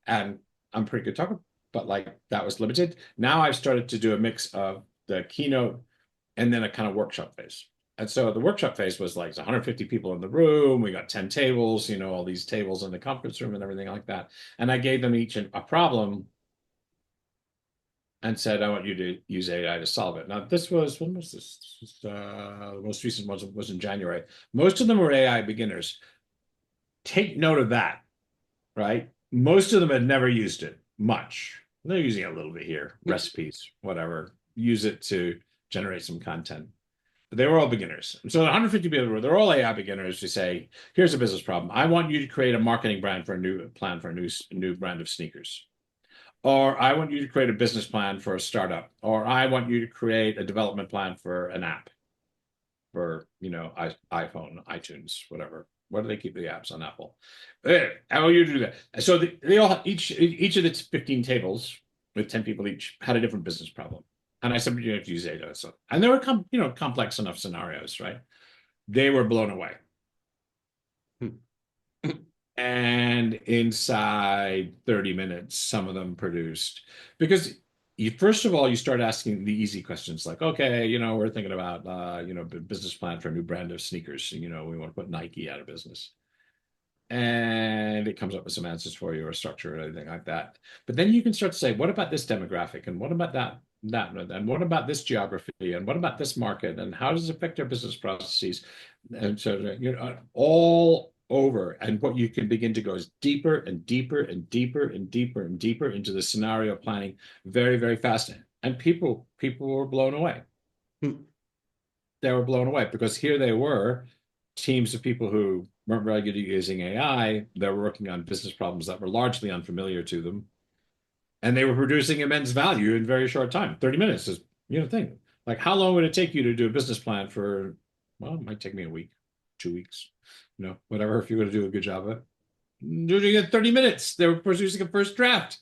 [SPEAKER 2] And I'm pretty good talker, but like that was limited. Now I've started to do a mix of the keynote and then a kind of workshop phase. And so the workshop phase was like 150 people in the room. We got 10 tables, all these tables in the conference room and everything like that. And I gave them each a problem and said, I want you to use AI to solve it. Now, when was this? The most recent one was in January. Most of them were AI beginners. Take note of that, right? Most of them had never used it much. They're using it a little bit here, recipes, whatever. Use it to generate some content. But they were all beginners. So 150 people, they're all AI beginners who say, here's a business problem. I want you to create a marketing brand for a new plan for a new brand of sneakers. Or I want you to create a business plan for a startup. Or I want you to create a development plan for an app for, iPhone, iTunes, whatever. Why do they keep the apps on Apple? How will you do that? So they all each of the 15 tables with 10 people each had a different business problem. And I said, you have to use data. So, and they were complex enough scenarios, right? They were blown away. And inside 30 minutes, some of them produced because first of all, you start asking the easy questions like, okay, we're thinking about, business plan for a new brand of sneakers. We want to put Nike out of business. And it comes up with some answers for you or structure or anything like that. But then you can start to say, what about this demographic? And what about that? And what about this geography? And what about this market? And how does it affect our business processes? And so, all over. And what you can begin to go is deeper and deeper and deeper and deeper and deeper into the scenario planning very, very fast. And people were blown away. They were blown away because here they were, teams of people who weren't regularly using AI. They were working on business problems that were largely unfamiliar to them. And they were producing immense value in very short time. 30 minutes is, thing. Like, how long would it take you to do a business plan for, well, it might take me a week, 2 weeks, whatever, if you're going to do a good job of it. Doing it 30 minutes. They were producing a first draft.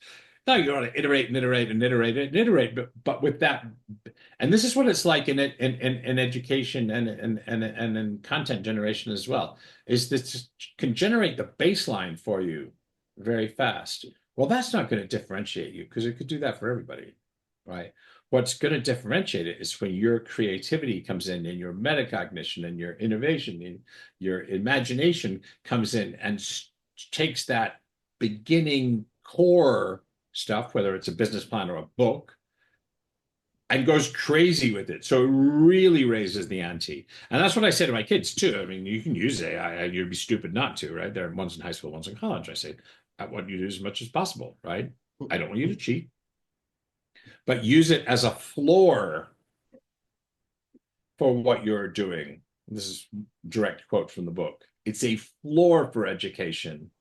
[SPEAKER 2] Now you want to iterate and iterate and iterate and iterate, but with that, and this is what it's like in education and in content generation as well, is this can generate the baseline for you very fast. Well, that's not going to differentiate you because it could do that for everybody, right? What's going to differentiate it is when your creativity comes in and your metacognition and your innovation and your imagination comes in and takes that beginning core stuff, whether it's a business plan or a book, and goes crazy with it. So it really raises the ante. And that's what I say to my kids too. I mean, you can use AI, you'd be stupid not to, right? There are ones in high school, ones in college. I say, I want you to do as much as possible, right? I don't want you to cheat, but use it as a floor for what you're doing. This is a direct quote from the book. It's a floor for education,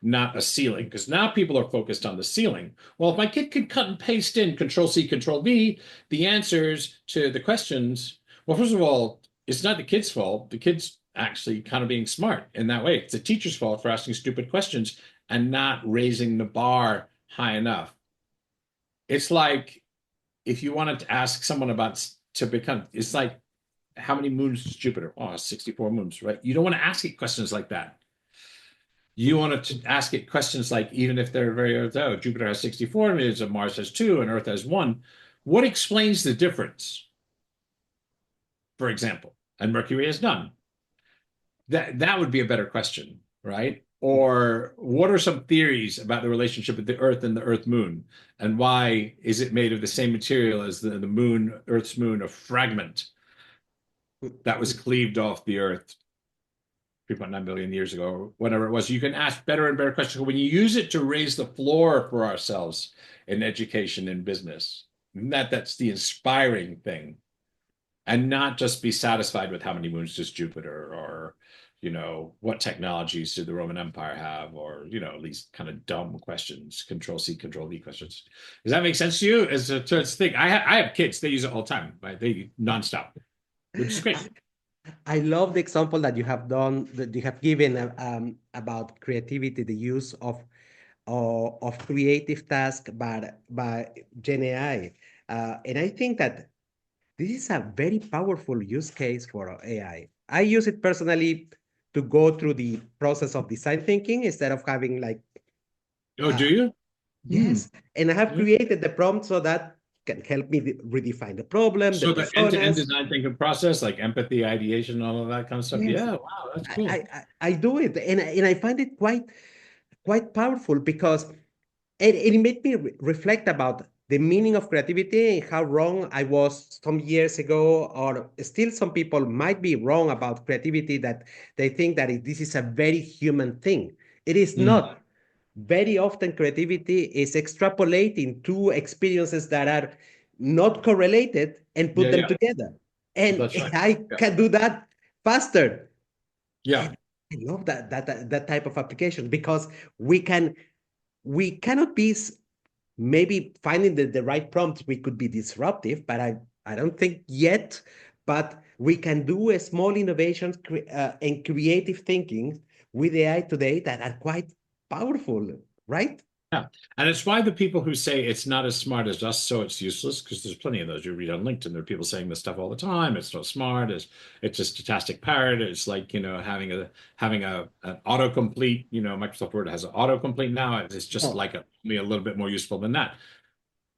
[SPEAKER 2] not a ceiling, because now people are focused on the ceiling. Well, if my kid could cut and paste in Control-C, Control-V, the answers to the questions, well, first of all, it's not the kid's fault. The kid's actually kind of being smart in that way. It's the teacher's fault for asking stupid questions and not raising the bar high enough. It's like if you wanted to ask someone it's like, how many moons does Jupiter? Oh, 64 moons, right? You don't want to ask it questions like that. You want to ask it questions like, even if they're Jupiter has 64 moons and Mars has 2 and Earth has 1, what explains the difference? For example, and Mercury has none. That would be a better question, right? Or what are some theories about the relationship with the Earth and the Earth moon? And why is it made of the same material as the moon, Earth's moon, a fragment that was cleaved off the Earth 3.9 billion years ago, or whatever it was? You can ask better and better questions. When you use it to raise the floor for ourselves in education and business, that's the inspiring thing. And not just be satisfied with how many moons does Jupiter, or, what technologies did the Roman Empire have, or, these kind of dumb questions, Control-C, Control-V questions. Does that make sense to you? As a thing, I have kids, they use it all the time, right? They nonstop, which is great.
[SPEAKER 1] I love the example that you have given about creativity, the use of creative tasks by Gen AI, and I think that this is a very powerful use case for AI. I use it personally to go through the process of design thinking instead of having like.
[SPEAKER 2] Oh, do you?
[SPEAKER 1] Yes, and I have created the prompt so that can help me redefine the problem.
[SPEAKER 2] So
[SPEAKER 1] the
[SPEAKER 2] the end-to-end design thinking process, like empathy, ideation, all of that kind of stuff.
[SPEAKER 1] Yes.
[SPEAKER 2] Yeah, wow, that's cool.
[SPEAKER 1] I do it, and I find it quite powerful because it made me reflect about the meaning of creativity and how wrong I was some years ago, or still some people might be wrong about creativity, that they think that this is a very human thing. It is not. Very often creativity is extrapolating two experiences that are not correlated and put them together. and
[SPEAKER 2] That's right.
[SPEAKER 1] AI
[SPEAKER 2] Yeah.
[SPEAKER 1] can do that faster.
[SPEAKER 2] Yeah.
[SPEAKER 1] And I love that type of application because we cannot be maybe finding the right prompts. We could be disruptive, but I don't think yet. But we can do a small innovations and creative thinking with AI today that are quite powerful, right?
[SPEAKER 2] Yeah. And it's why the people who say it's not as smart as us, so it's useless, because there's plenty of those you read on LinkedIn. There are people saying this stuff all the time. It's not smart, it's a stochastic parrot. It's like, having an autocomplete, Microsoft Word has an autocomplete now. It's just
[SPEAKER 1] Oh,
[SPEAKER 2] like only a little bit more useful than that.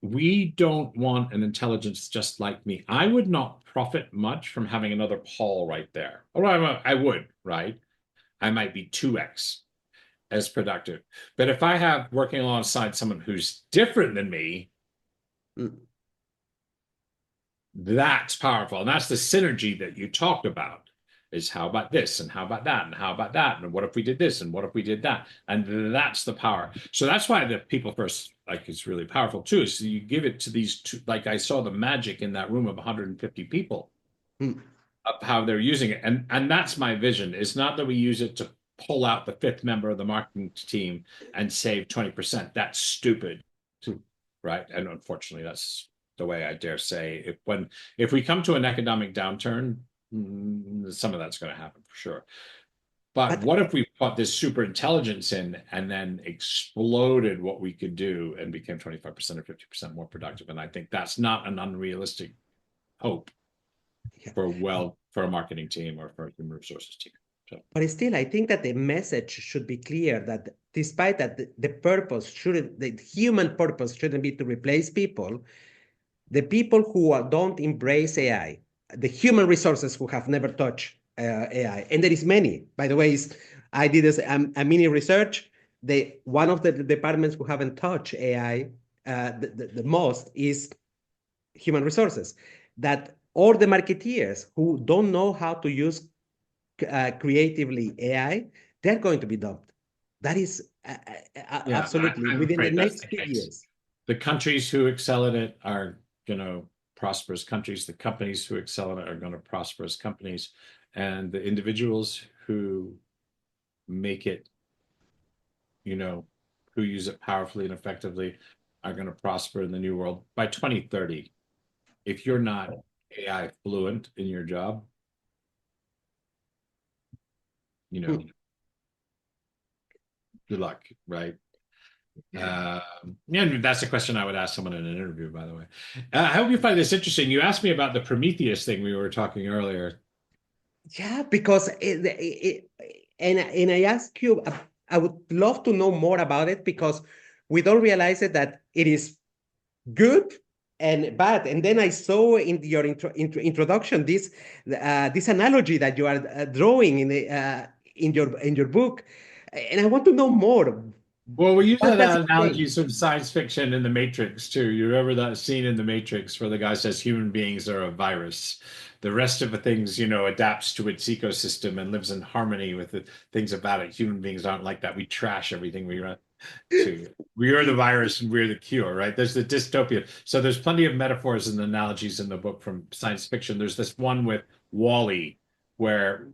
[SPEAKER 2] We don't want an intelligence just like me. I would not profit much from having another Paul right there. Or I would, right? I might be 2x as productive. But if I have working alongside someone who's different than me,
[SPEAKER 1] mm,
[SPEAKER 2] that's powerful. And that's the synergy that you talked about. Is how about this and how about that and how about that and what if we did this and what if we did that, and that's the power. So that's why the people first, like, it's really powerful too. So you give it to these two, like I saw the magic in that room of 150 people
[SPEAKER 1] mm.
[SPEAKER 2] of how they're using it, and that's my vision. It's not that we use it to pull out the fifth member of the marketing team and save 20%. That's stupid,
[SPEAKER 1] Mm.
[SPEAKER 2] right? And unfortunately, that's the way I dare say if we come to an economic downturn, some of that's going to happen for sure. But
[SPEAKER 1] But
[SPEAKER 2] what if we put this super intelligence in and then exploded what we could do and became 25% or 50% more productive? And I think that's not an unrealistic hope
[SPEAKER 1] yeah.
[SPEAKER 2] for a marketing team or for a human resources team. So,
[SPEAKER 1] But still, I think that the message should be clear that despite that the human purpose shouldn't be to replace people, the people who don't embrace AI, the human resources who have never touched AI, and there is many, by the way, I did a mini research. One of the departments who haven't touched AI the most is human resources. That all the marketeers who don't know how to use creatively AI, they're going to be dumped. That is
[SPEAKER 2] yeah,
[SPEAKER 1] absolutely
[SPEAKER 2] I'm
[SPEAKER 1] within the
[SPEAKER 2] afraid that's
[SPEAKER 1] next
[SPEAKER 2] the
[SPEAKER 1] few
[SPEAKER 2] case.
[SPEAKER 1] years.
[SPEAKER 2] The countries who excel at it are, prosperous countries. The companies who excel at it are going to prosper as companies. And the individuals who make it, who use it powerfully and effectively are going to prosper in the new world. By 2030, if you're not AI fluent in your job,
[SPEAKER 1] Hmm.
[SPEAKER 2] good luck, right? Yeah, that's a question I would ask someone in an interview, by the way. I hope you find this interesting. You asked me about the Prometheus thing we were talking earlier.
[SPEAKER 1] Yeah, because and I ask you, I would love to know more about it because we don't realize it that it is good and bad. And then I saw in your introduction this analogy that you are drawing in your book, and I want to know more.
[SPEAKER 2] Well, we use
[SPEAKER 1] What
[SPEAKER 2] that
[SPEAKER 1] does it
[SPEAKER 2] analogy
[SPEAKER 1] say?
[SPEAKER 2] from science fiction in The Matrix too. You remember that scene in The Matrix where the guy says human beings are a virus. The rest of the things, adapts to its ecosystem and lives in harmony with the things about it. Human beings aren't like that. We trash everything we run to. We are the virus and we're the cure, right? There's the dystopian. So there's plenty of metaphors and analogies in the book from science fiction. There's this one with Wall-E, where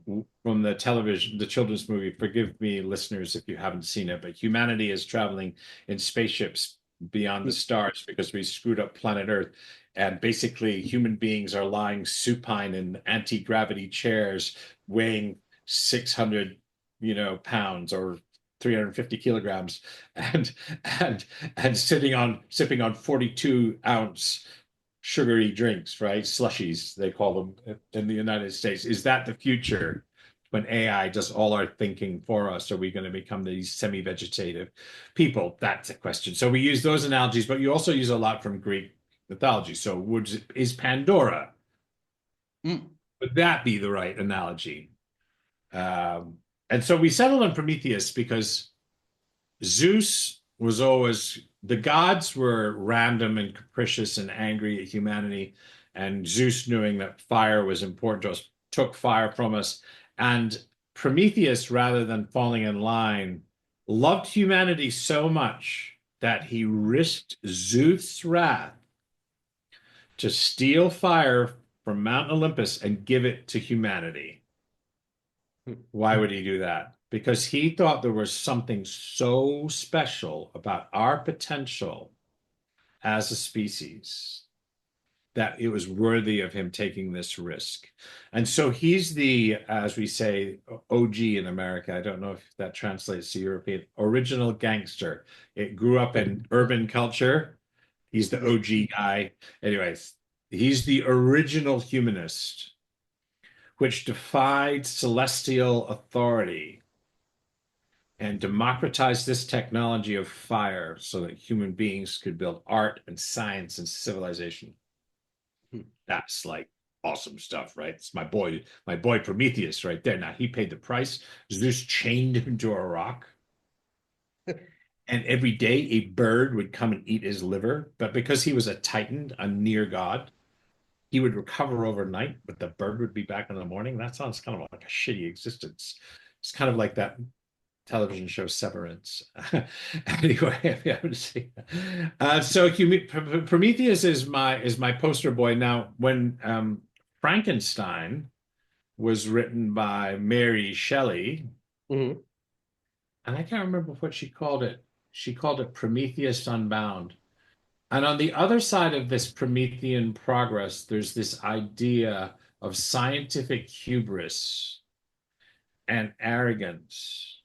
[SPEAKER 2] from the children's movie, forgive me, listeners, if you haven't seen it, but humanity is traveling in spaceships beyond the stars because we screwed up planet Earth. And basically, human beings are lying supine in anti-gravity chairs, weighing 600, pounds or 350 kilograms, and and and sipping on 42-ounce sugary drinks, right? Slushies, they call them in the United States. Is that the future when AI does all our thinking for us? Are we going to become these semi-vegetative people? That's a question. So we use those analogies, but you also use a lot from Greek mythology. So is Pandora,
[SPEAKER 1] Mm.
[SPEAKER 2] would that be the right analogy? And so we settled on Prometheus because Zeus was always, the gods were random and capricious and angry at humanity. And Zeus, knowing that fire was important to us, took fire from us. And Prometheus, rather than falling in line, loved humanity so much that he risked Zeus' wrath to steal fire from Mount Olympus and give it to humanity. Why would he do that? Because he thought there was something so special about our potential as a species that it was worthy of him taking this risk. And so he's the, as we say, OG in America. I don't know if that translates to European, original gangster. It grew up in urban culture. He's the OG guy. Anyways, he's the original humanist, which defied celestial authority and democratized this technology of fire so that human beings could build art and science and civilization. That's like awesome stuff, right? It's my boy Prometheus right there. Now he paid the price. Zeus chained him to a rock. And every day a bird would come and eat his liver. But because he was a titan, a near god, he would recover overnight, but the bird would be back in the morning. That sounds kind of like a shitty existence. It's kind of like that television show Severance. Anyway, if you haven't seen that. So Prometheus is my poster boy. Now, when Frankenstein was written by Mary Shelley,
[SPEAKER 1] Mm-hmm.
[SPEAKER 2] and I can't remember what she called it. She called it Prometheus Unbound. And on the other side of this Promethean progress, there's this idea of scientific hubris and arrogance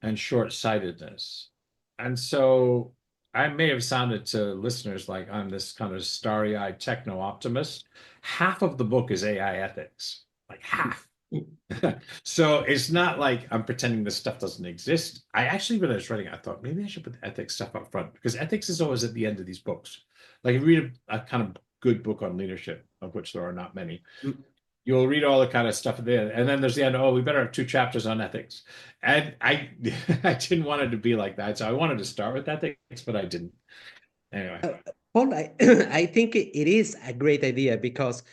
[SPEAKER 2] and short-sightedness. And so I may have sounded to listeners like I'm this kind of starry-eyed techno-optimist. Half of the book is AI ethics, like half. So it's not like I'm pretending this stuff doesn't exist. I actually, when I was writing, I thought maybe I should put the ethics stuff up front because ethics is always at the end of these books. Like if you read a kind of good book on leadership, of which there are not many, you'll read all the kind of stuff there. And then there's the end, oh, we better have 2 chapters on ethics. And I I didn't want it to be like that. So I wanted to start with ethics, but I didn't. Anyway.
[SPEAKER 1] Paul, I think it is a great idea because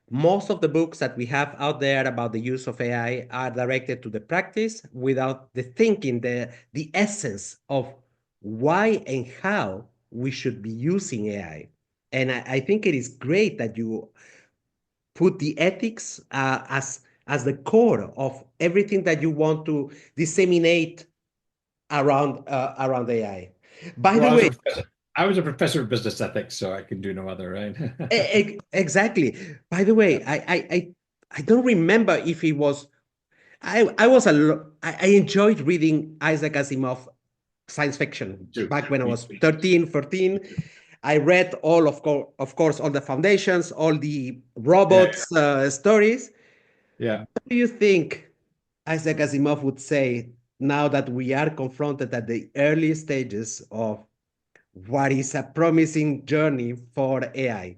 [SPEAKER 1] most of the books that we have out there about the use of AI are directed to the practice without the thinking, the essence of why and how we should be using AI. And I think it is great that you put the ethics as the core of everything that you want to disseminate around AI. By the way,
[SPEAKER 2] I was a professor of business ethics, so I can do no other, right?
[SPEAKER 1] exactly. By the way, I don't remember if it was I enjoyed reading Isaac Asimov science fiction back when I was 13, 14. I read all of course all the foundations, all the robots stories.
[SPEAKER 2] Yeah.
[SPEAKER 1] What do you think Isaac Asimov would say now that we are confronted at the early stages of what is a promising journey for AI?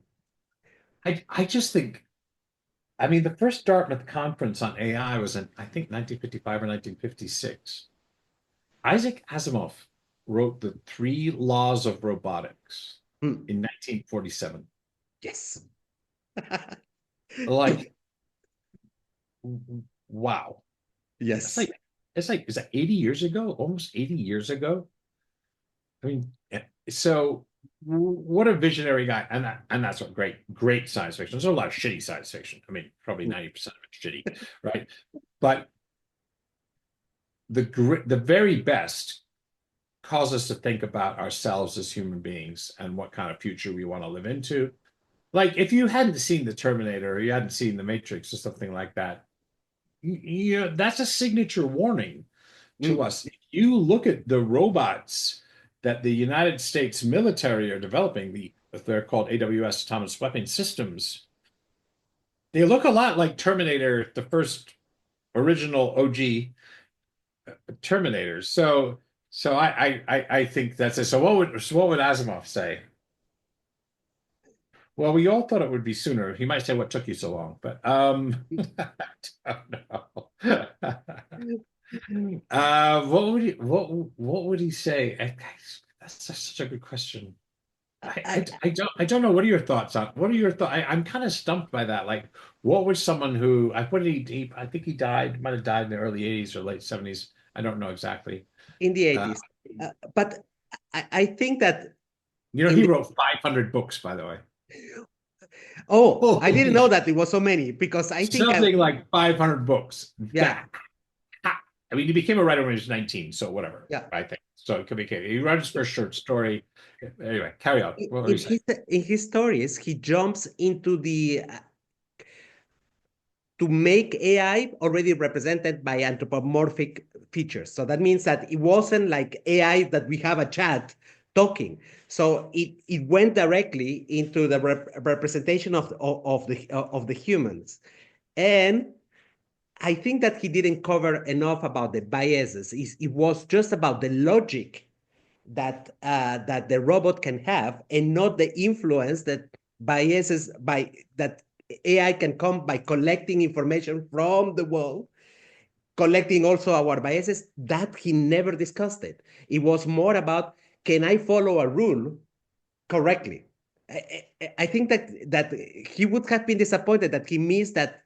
[SPEAKER 2] I just think, I mean, the first Dartmouth conference on AI was in, I think, 1955 or 1956. Isaac Asimov wrote the 3 Laws of Robotics in 1947.
[SPEAKER 1] Yes.
[SPEAKER 2] Like, wow.
[SPEAKER 1] Yes.
[SPEAKER 2] It's like, is that 80 years ago? Almost 80 years ago? I mean, so what a visionary guy. And that's what great science fiction. There's a lot of shitty science fiction. I mean, probably 90% of it's shitty, right? But the very best cause us to think about ourselves as human beings and what kind of future we want to live into. Like if you hadn't seen The Terminator or you hadn't seen The Matrix or something like that, that's a signature warning to us. If you look at the robots that the United States military are developing, they're called AWS autonomous weapon systems. They look a lot like Terminator, the first original OG Terminators. So I think that's it. So what would Asimov say? Well, we all thought it would be sooner. He might say, "What took you so long?" But I don't know. What would he say? That's such a good question. I don't know. What are your thoughts on? What are your thoughts? I'm kind of stumped by that. Like, what would someone who I think he might have died in the early 80s or late 70s. I don't know exactly.
[SPEAKER 1] In the 80s. But I think that
[SPEAKER 2] he wrote 500 books, by the way.
[SPEAKER 1] Oh, I didn't know that it was so many because I think
[SPEAKER 2] something like 500 books.
[SPEAKER 1] yeah.
[SPEAKER 2] I mean, he became a writer when he was 19, so whatever.
[SPEAKER 1] Yeah.
[SPEAKER 2] I think so. It could be. He wrote his first short story. Anyway, carry on. What were you saying?
[SPEAKER 1] In his stories, he jumps into the to make AI already represented by anthropomorphic features. So that means that it wasn't like AI that we have a chat talking. So it went directly into the representation of the humans. And I think that he didn't cover enough about the biases. It was just about the logic that that the robot can have, and not the influence that biases by that AI can come by collecting information from the world, collecting also our biases. That he never discussed it. It was more about, can I follow a rule correctly? I think that he would have been disappointed that he missed that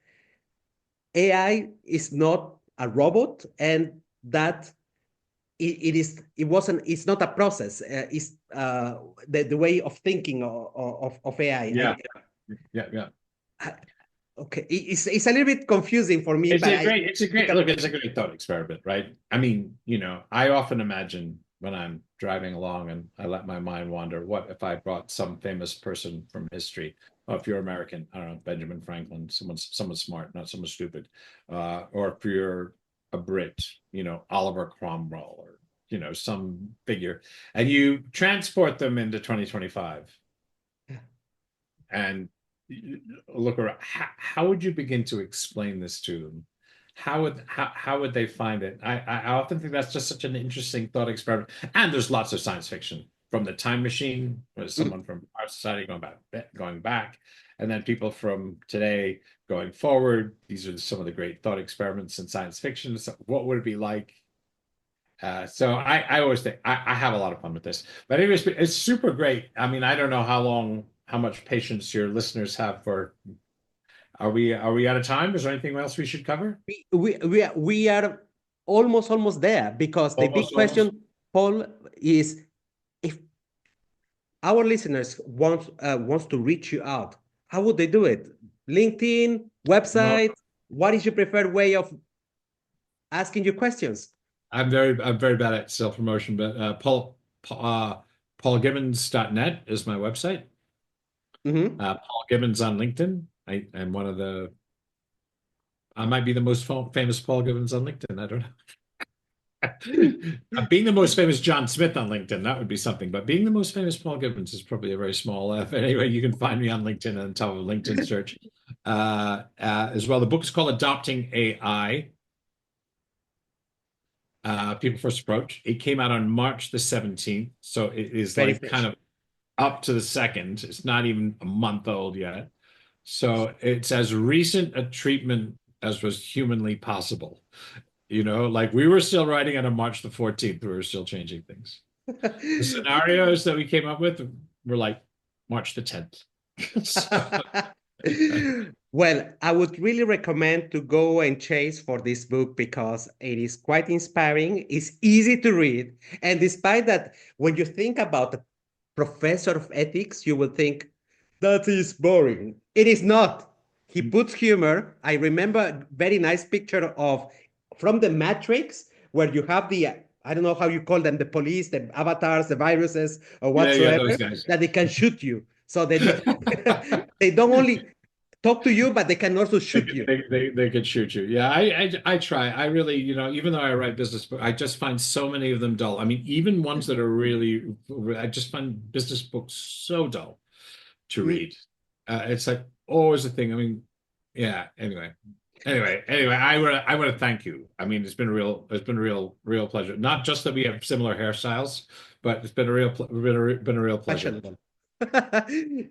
[SPEAKER 1] AI is not a robot, and that it's not a process. It's the way of thinking of AI.
[SPEAKER 2] Yeah.
[SPEAKER 1] Okay, it's a little bit confusing for me,
[SPEAKER 2] It's
[SPEAKER 1] but
[SPEAKER 2] it's a great thought experiment, right? I mean, I often imagine when I'm driving along and I let my mind wander, what if I brought some famous person from history? Well, if you're American, I don't know, Benjamin Franklin, someone smart, not someone stupid, or if you're a Brit, Oliver Cromwell, or some figure, and you transport them into 2025, and look around. How would you begin to explain this to them? How would they find it? I often think that's just such an interesting thought experiment. And there's lots of science fiction, from the time machine, with someone from our society going back, and then people from today going forward. These are some of the great thought experiments in science fiction. So what would it be like? So I always think I have a lot of fun with this. But anyways, it's super great. I mean, I don't know how much patience your listeners have for. Are we out of time? Is there anything else we should cover?
[SPEAKER 1] we are almost there, because the big question, Paul, is if our listeners wants to reach you out, how would they do it? LinkedIn, website? What is your preferred way of asking you questions?
[SPEAKER 2] I'm very bad at self-promotion, but paulgibbons.net is my website. Paul Gibbons on LinkedIn. I might be the most famous Paul Gibbons on LinkedIn. I don't know. Being the most famous John Smith on LinkedIn, that would be something. But being the most famous Paul Gibbons is probably a very small F. Anyway, you can find me on LinkedIn and top of a LinkedIn search as well. The book is called Adopting AI. People First Approach. It came out on March the 17th. So it is
[SPEAKER 1] Very
[SPEAKER 2] like
[SPEAKER 1] fresh.
[SPEAKER 2] kind of up to the second. It's not even a month old yet. So it's as recent a treatment as was humanly possible. Like we were still writing on March the 14th. We were still changing things. The scenarios that we came up with were like March the 10th.
[SPEAKER 1] Well, I would really recommend to go and chase for this book, because it is quite inspiring. It's easy to read. And despite that, when you think about a professor of ethics, you will think that is boring. It is not. He puts humor. I remember a very nice picture from the Matrix, where you have I don't know how you call them, the police, the avatars, the viruses, or whatsoever,
[SPEAKER 2] those guys.
[SPEAKER 1] that they can shoot you. So they don't only talk to you, but they can also shoot you.
[SPEAKER 2] They could shoot you. Yeah, I try. I really, even though I write business books, I just find so many of them dull. I mean, even ones that are really, I just find business books so dull to read. It's like always a thing. I mean, yeah. Anyway, I want to thank you. I mean, it's been a real pleasure. Not just that we have similar hairstyles, but it's been a real pleasure.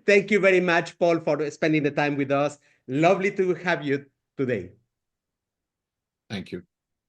[SPEAKER 1] Thank you very much, Paul, for spending the time with us. Lovely to have you today.
[SPEAKER 2] Thank you.